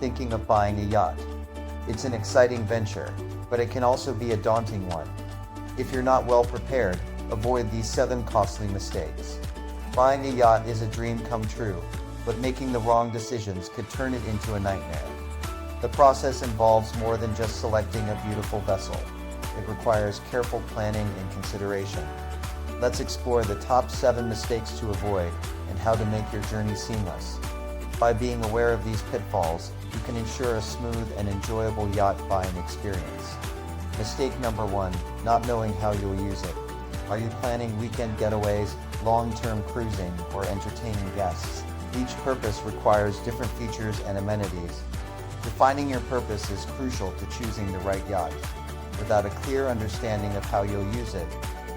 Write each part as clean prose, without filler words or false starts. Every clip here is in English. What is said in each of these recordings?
thinking of buying a yacht. It's an exciting venture, but it can also be a daunting one. If you're not well prepared, avoid these 7 costly mistakes. Buying a yacht is a dream come true, but making the wrong decisions could turn it into a nightmare. The process involves more than just selecting a beautiful vessel. It requires careful planning and consideration. Let's explore the top 7 mistakes to avoid and how to make your journey seamless. By being aware of these pitfalls, you can ensure a smooth and enjoyable yacht buying experience. Mistake number 1, not knowing how you'll use it. Are you planning weekend getaways, long-term cruising, or entertaining guests? Each purpose requires different features and amenities. Defining your purpose is crucial to choosing the right yacht. Without a clear understanding of how you'll use it,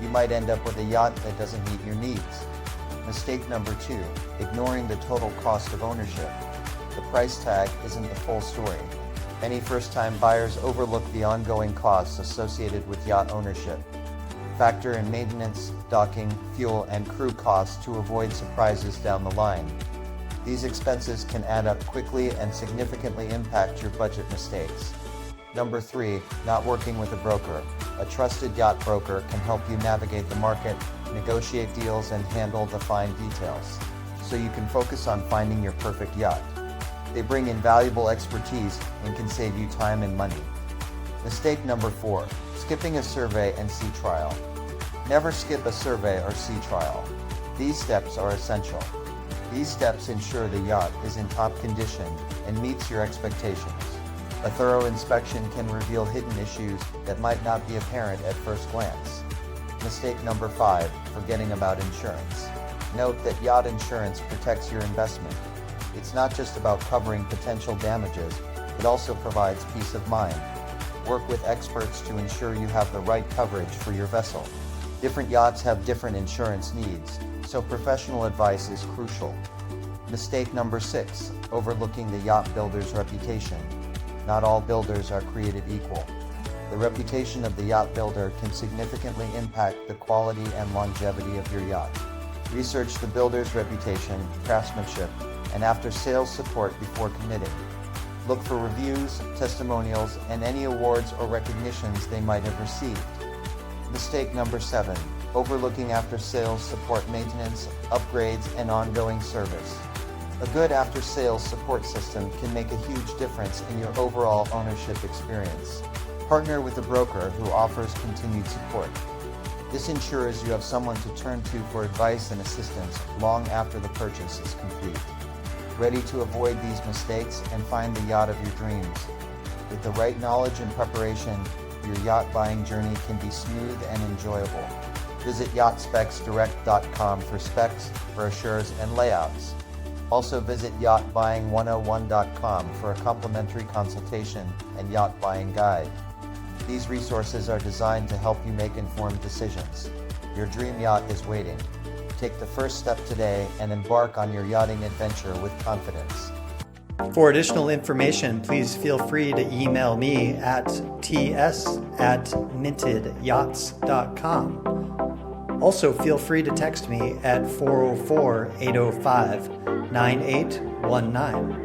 you might end up with a yacht that doesn't meet your needs. Mistake number 2, ignoring the total cost of ownership. The price tag isn't the full story. Many first-time buyers overlook the ongoing costs associated with yacht ownership. Factor in maintenance, docking, fuel, and crew costs to avoid surprises down the line. These expenses can add up quickly and significantly impact your budget mistakes. Number 3, not working with a broker. A trusted yacht broker can help you navigate the market, negotiate deals, and handle the fine details, so you can focus on finding your perfect yacht. They bring in valuable expertise and can save you time and money. Mistake number 4, skipping a survey and sea trial. Never skip a survey or sea trial. These steps are essential. These steps ensure the yacht is in top condition and meets your expectations. A thorough inspection can reveal hidden issues that might not be apparent at first glance. Mistake number 5, forgetting about insurance. Note that yacht insurance protects your investment. It's not just about covering potential damages, it also provides peace of mind. Work with experts to ensure you have the right coverage for your vessel. Different yachts have different insurance needs, so professional advice is crucial. Mistake number 6, overlooking the yacht builder's reputation. Not all builders are created equal. The reputation of the yacht builder can significantly impact the quality and longevity of your yacht. Research the builder's reputation, craftsmanship, and after-sales support before committing. Look for reviews, testimonials, and any awards or recognitions they might have received. Mistake number 7, overlooking after-sales support maintenance, upgrades, and ongoing service. A good after-sales support system can make a huge difference in your overall ownership experience. Partner with a broker who offers continued support. This ensures you have someone to turn to for advice and assistance long after the purchase is complete. Ready to avoid these mistakes and find the yacht of your dreams. With the right knowledge and preparation, your yacht buying journey can be smooth and enjoyable. Visit yachtspecsdirect.com for specs, brochures, and layouts. Also visit yachtbuying101.com for a complimentary consultation and yacht buying guide. These resources are designed to help you make informed decisions. Your dream yacht is waiting. Take the first step today and embark on your yachting adventure with confidence. For additional information, please feel free to email me at ts@mintedyachts.com. Also, feel free to text me at 404-805-9819.